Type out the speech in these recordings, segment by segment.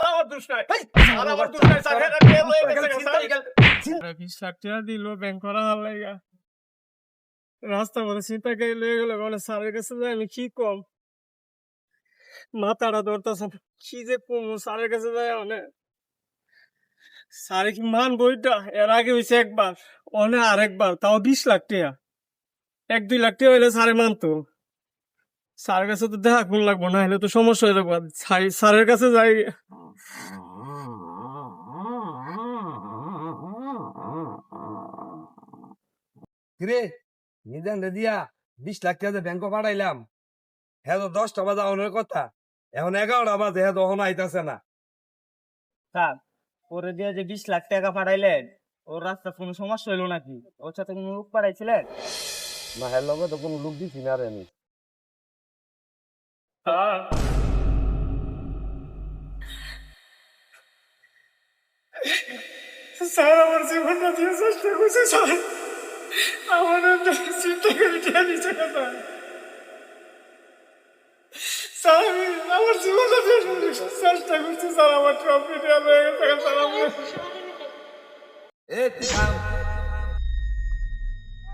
আমার দোষ নাই স্যার, আমার দোষ নাই স্যার, এটা ফেল হয়ে গেছে স্যার। 20 লাখ টাকা দিল ব্যাংক করা লাগা, রাস্তা বলে চিন্তা করে লয়ে গেল, বলে স্যারের কাছে যাই আমি কি কম, মাথাটা ধরতেছে না, কি যে কম স্যারের কাছে যাই। মানে স্যারে কি মান বইটা এর আগে হয়েছে একবার, অনে আরেকবার, তাও 20 লাখ টাকা। 1-2 লাখ টাকা হইলে স্যারে মানতো। স্যারের কাছে তো দেখা কোন লাগবো, না হলে তো সমস্যা হয়ে যাবো। স্যারের কাছে যাই। কিরে নিদান রে দিয়া 20 লাখ টাকা ব্যাংক পাঠাইলাম, হ্যাঁ তো 10টা বাজে অনেক কথা, এখন 11টা বাজে, হ্যাঁ তখন আইতাছে না। স্যার, পরে দিয়ে যে 20 লাখ টাকা পাঠাইলেন, ওর রাস্তা কোনো সমস্যা হইলো নাকি? ওর সাথে কোনো লোক পাঠাইছিলেন? না হ্যাঁ লগে তো কোনো লোক দিছি না রে আমি। স্যার, আমার জীবনটা দিয়ে চেষ্টা করছে স্যার, আমার চিন্তা করে টিয়া দিচ্ছে না স্যার। স্যার, আমি আমার জীবনটা দিয়ে চেষ্টা করছি স্যার, আমার ট্রফি টিয়া হয়ে গেছে স্যার। এ তুই থাম।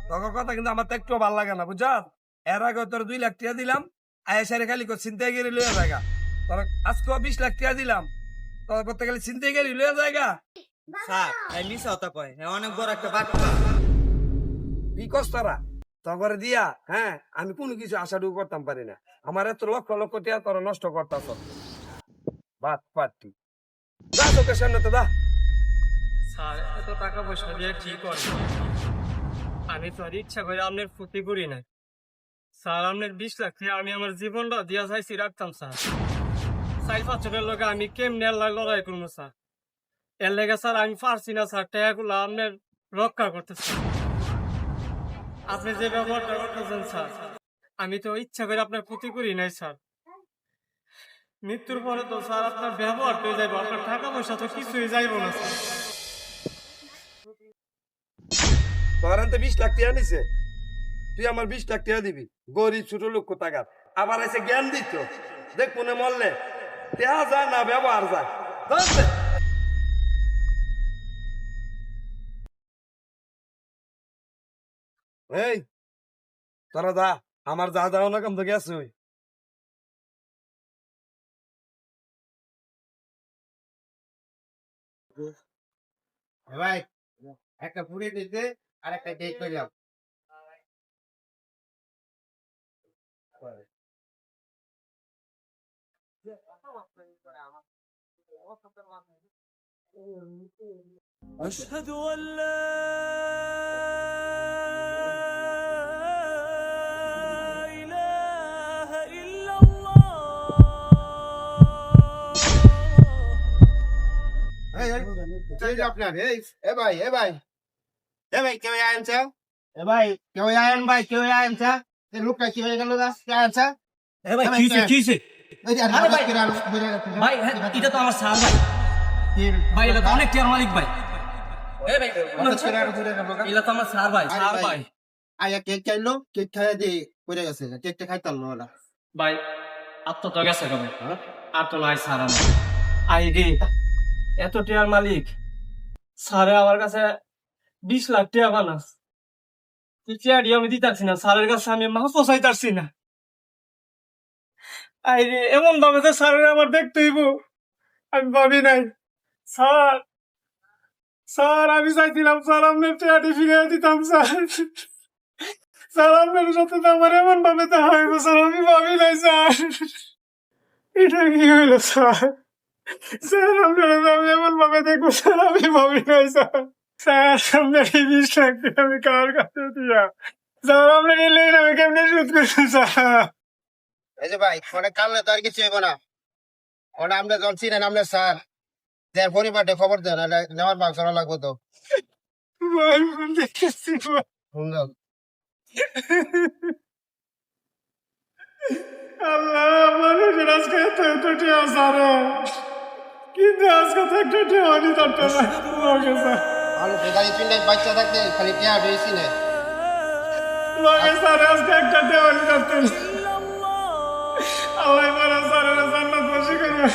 তোর কথা কিন্তু আমার তো একটু ভালো লাগে না, বুঝছস? এর আগে তোর 2 লাখ টাকা দিলাম, আয়েশারে খালি চিন্তাই গেলে লইয়া জায়গা। তোর আজকেও 20 লাখ টাকা দিলাম, তোর করতে গেলে চিন্তাই গেলে লইয়া জায়গা। স্যার, এই মিছা কথা কয়, অনেক বড় একটা বাটপা। কি কস তোরা? তগরে দিয়া হ্যাঁ আমি কোনো কিছু আশাটুকু করতাম পারি না। আমার এত লক্ষ লক্ষ টাকা তোরা নষ্ট করতাস। বাদ পার্টি যা তোকে সামনে তো দা। স্যার, এত টাকা পয়সা দিয়ে কি করে? আমি তো আর ইচ্ছা করে আপনার ক্ষতি করি নাই স্যার। আপনার 20 লাখ টাকা আমি আমার জীবনটা দিয়া চাইছি রাখতাম স্যার। 4-5 লোক আমি কেমনে লড়াই করবো স্যার? এর লেগে স্যার আমি পারছি না স্যার, টাকাগুলো আপনার রক্ষা করতে স্যার। আপনি যে ব্যবহারটা করতেছেন স্যার, আমি তো ইচ্ছা করে আপনার ক্ষতি করি নাই স্যার। মৃত্যুর পরে তো স্যার আপনার ব্যবহার পেয়ে যাইব, আপনার টাকা পয়সা তো কিছুই যাইব না স্যার। তোর তো 20 লাখ টাকা নিছে, তুই আমার 20 লাখ টাকা দিবি? গরিব ছোট লোক কোথাকার, আবার এসে জ্ঞান দিত। দেখ মনে মরলে টাকা যায় না ব্যবহার যায়। বুঝলে? এই তোরা যা, আমার যা যাও না কাম তো গেছে। ভাই একটা পুরি দিতে আর একটা কেক করলাম। أشهد أن لا إله إلا الله. এই যে আপনার এ ভাই কেউ আনছে? এ ভাই কেউ আয়েন, ভাই কেউ আনছে? এই লোকটা কি হয়ে গেল? কে আনছে? এ ভাই, কি হইছে, কি হইছে? এই যে আরে ভাই, ভাই এটা তো আমার স্যার ভাই। ভাই এটা তো অনেক টিয়ার মালিক ভাই। এ ভাই, এটা তো আমার স্যার ভাই, স্যার ভাই। আয়া কেক চাইলো, কেক খাইয়া দিয়ে পড়ে গেছে, কেকটা খাইতাম না ওরা। ভাই আর তো গেছে কবে, আর তো নাই স্যার আমার। আইডি এত টিয়ার মালিক স্যারে আমার কাছে 20 লাখ টাকা বানাস, তুই টিয়ার আমি দিতারছি না স্যারের কাছে, আমি মাছ পচাইতারছি না। আইরে এমন ভাবে যে স্যারের আমার দেখতে হইব আমি ভাবি নাই। স্যার, স্যার আমি চাইছিলাম স্যার আপনার টিয়াটি ফিরিয়ে দিতাম স্যার। স্যার আপনার সাথে তো আমার এমন ভাবে দেখা হইব স্যার, আমি ভাবি নাই স্যার। এটা কি হইলো স্যার? স্যার আপনারা আমি এমন ভাবে দেখবো স্যার, আমি ভাবি নাই স্যার। স্যার আপনার এই 20 লাখ টাকা আমি কার কাছে দিয়া স্যার, আপনার এই লেন আমি কেমনে শুধ করছি স্যার? এই যে ভাই অনেক কামলে তো আর কিছু হইব না, ওটা আমরা যখন চিনেন আপনার স্যার, দেন পরিবারটা খবর দেন, নেওয়ার ভাগ করা লাগবো তো। ভাই দেখেছি ভাই। শুনলাম আল্লাহ, মানুষের আজকে এত এত টিয়া স্যারে, কিন্তু আজকে তো একটা টিয়া আনি তারটা না লগে স্যার, ভালো গাড়ি চিন্তায় বাচ্চা থাকতে খালি টিয়া বেশি নেই। লগে স্যার আজকে একটা টিয়া আনি তারটা। আল্লাহ মারা স্যারের জান্নাত বাসী করবে।